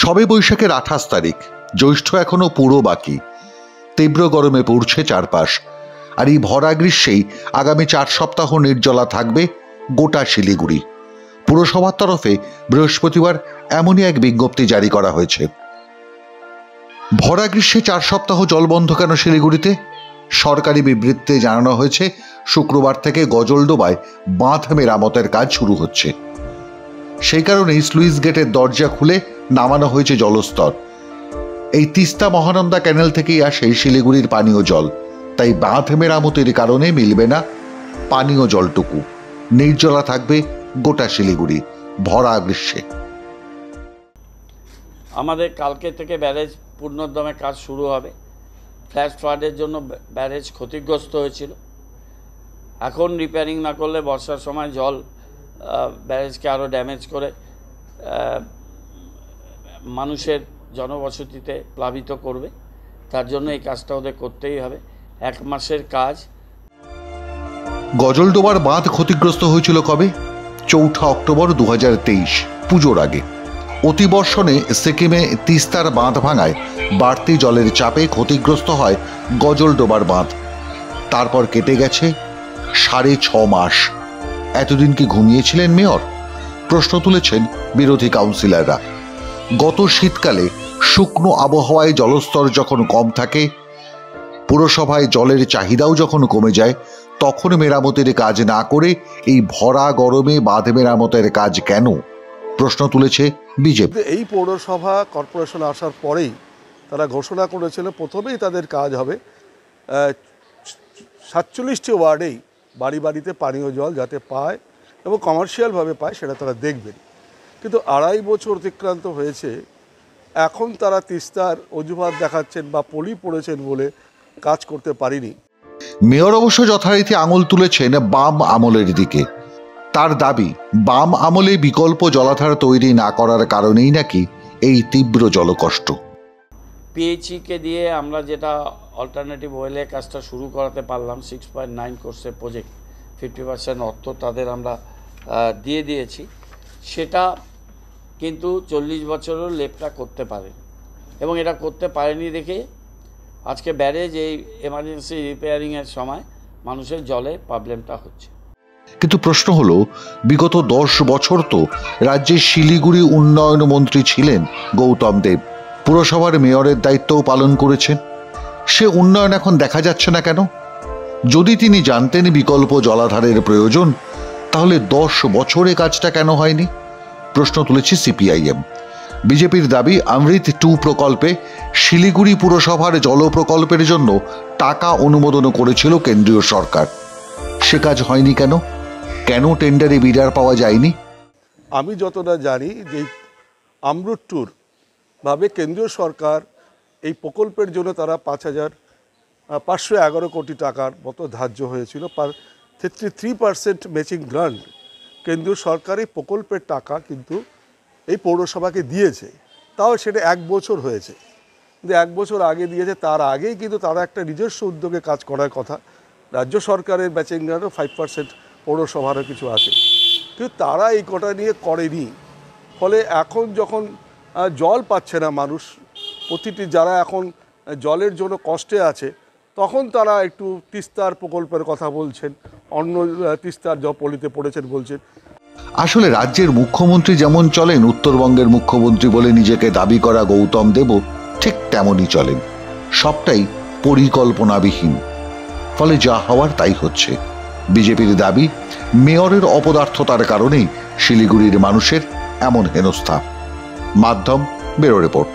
সবে বৈশাখের 28 তারিখ, জ্যৈষ্ঠ এখনো পুরো বাকি। তীব্র গরমে পড়ছে চারপাশ। আর এই ভরা গ্রীষ্মেই আগামী 4 সপ্তাহ নির্জলা থাকবে গোটা শিলিগুড়ি। পুরসভার তরফে বৃহস্পতিবার এমনই এক বিজ্ঞপ্তি জারি করা হয়েছে। ভরা গ্রীষ্মে 4 সপ্তাহ জলবন্ধ কেন শিলিগুড়িতে? সরকারি বিবৃতিতে জানানো হয়েছে, শুক্রবার থেকে গজলডোবায় বাঁধ মেরামতের কাজ শুরু হচ্ছে। সেই কারণেই স্লুইস গেটের দরজা খুলে নামানো হয়েছে জলস্তর। এই তিস্তা মহানন্দা ক্যানেল থেকেই আসে শিলিগুড়ির পানীয় জল, তাই বাঁধ মেরামতের কারণে মিলবে না পানীয় জলটুকু। নির্জলা থাকবে গোটা শিলিগুড়ি ভরা গ্রীষ্মে। আমাদের কালকে থেকে ব্যারেজ পূর্ণোদ্যমে কাজ শুরু হবে। ফ্ল্যাশ ফ্লাডের জন্য ব্যারেজ ক্ষতিগ্রস্ত হয়েছিল। এখন রিপেয়ারিং না করলে বর্ষার সময় জল ব্যারেজকে আরও ড্যামেজ করে মানুষের জনবসতিতে প্লাবিত করবে। তার জন্য এই কাজটা ওদের করতেই হবে। 1 মাসের কাজ। গজলডোবার বাঁধ ক্ষতিগ্রস্ত হয়েছিল কবে? 4 অক্টোবর 2023, পুজোর আগে। অতিবর্ষণে সিকিমে তিস্তার বাঁধ ভাঙায় বাড়তি জলের চাপে ক্ষতিগ্রস্ত হয় গজলডোবার বাঁধ। তারপর কেটে গেছে 6.5 মাস। এতদিন কি ঘুমিয়েছিলেন মেয়র? প্রশ্ন তুলেছেন বিরোধী কাউন্সিলররা। গত শীতকালে শুকনো আবহাওয়ায় জলস্তর যখন কম থাকে, পুরসভায় জলের চাহিদাও যখন কমে যায়, তখন মেরামতের কাজ না করে এই ভরা গরমে বাঁধ মেরামতের কাজ কেন? প্রশ্ন তুলেছে বিজেপি। এই পৌরসভা কর্পোরেশন আসার পরেই তারা ঘোষণা করেছিল প্রথমেই তাদের কাজ হবে 47টি ওয়ার্ডেই বাড়ি বাড়িতে পানীয় জল যাতে পায় এবং কমার্শিয়ালভাবে পায় সেটা তারা দেখবেন। কিন্তু 2.5 বছর অতিক্রান্ত হয়েছে, এখন তারা তিস্তার অজুহাত দেখাচ্ছেন বা পলি পড়েছেন বলে কাজ করতে পারিনি। মেয়র অবশ্য যথারীতি আঙুল তুলেছেন বাম আমলের দিকে। তার দাবি, বাম আমলে বিকল্প জলাধার তৈরি না করার কারণেই নাকি এই তীব্র জলকষ্ট। পিএইচইকে দিয়ে আমরা যেটা অল্টারনেটিভ ওয়েলে কাজটা শুরু করাতে পারলাম, 6.9 কোর্সের প্রজেক্ট, 50% অর্থ তাদের আমরা দিয়ে দিয়েছি। সেটা কিন্তু 40 বছরের লেপটা করতে পারে এবং এটা করতে পারেনি দেখে আজকে ব্যারেজ এই এমার্জেন্সি রিপেয়ারিংয়ের সময় মানুষের জলে প্রবলেমটা হচ্ছে। কিন্তু প্রশ্ন হলো, বিগত 10 বছর তো রাজ্যের শিলিগুড়ি উন্নয়ন মন্ত্রী ছিলেন গৌতম দেব। পুরসভার মেয়রের দায়িত্বও পালন করেছেন। সে উন্নয়ন এখন দেখা যাচ্ছে না কেন? যদি তিনি জানতেন বিকল্প জলাধারের প্রয়োজন, তাহলে 10 বছরে কাজটা কেন হয়নি? প্রশ্ন তুলেছে সিপিআইএম। বিজেপির দাবি, অমৃত 2 প্রকল্পে শিলিগুড়ি পুরসভার জল প্রকল্পের জন্য টাকা অনুমোদন করেছিল কেন্দ্রীয় সরকার। সে কাজ হয়নি কেন? কেন টেন্ডারে বিডার পাওয়া যায়নি? আমি যতটা জানি যে অমৃত 2 ভাবে কেন্দ্রীয় সরকার এই প্রকল্পের জন্য তারা 5,511 কোটি টাকার মতো ধার্য হয়েছিল। 33% ম্যাচিং গ্রান্ট কেন্দ্রীয় সরকার এই প্রকল্পের টাকা কিন্তু এই পৌরসভাকে দিয়েছে। তাও সেটা 1 বছর হয়েছে, কিন্তু 1 বছর আগে দিয়েছে। তার আগেই কিন্তু তারা একটা নিজস্ব উদ্যোগে কাজ করার কথা। রাজ্য সরকারের ম্যাচিং গ্রান্টও 5% পৌরসভারও কিছু আছে, কিন্তু তারা এই কটা নিয়ে করেনি। ফলে এখন যখন জল পাচ্ছে না মানুষ, প্রতিটি যারা এখন জলের জন্য কষ্টে আছে, তখন তারা একটু তিস্তার প্রকল্পের কথা বলছেন, অন্য তিস্তার পলিতে পড়েছেন বলছেন। আসলে রাজ্যের মুখ্যমন্ত্রী যেমন চলেন, উত্তরবঙ্গের মুখ্যমন্ত্রী বলে নিজেকে দাবি করা গৌতম দেব ঠিক তেমনই চলেন। সবটাই পরিকল্পনাবিহীন। ফলে যা হওয়ার তাই হচ্ছে। বিজেপির দাবি, মেয়রের অপদার্থতার কারণেই শিলিগুড়ির মানুষের এমন হেনস্থা। মাধ্যম ব্যুরো রিপোর্ট।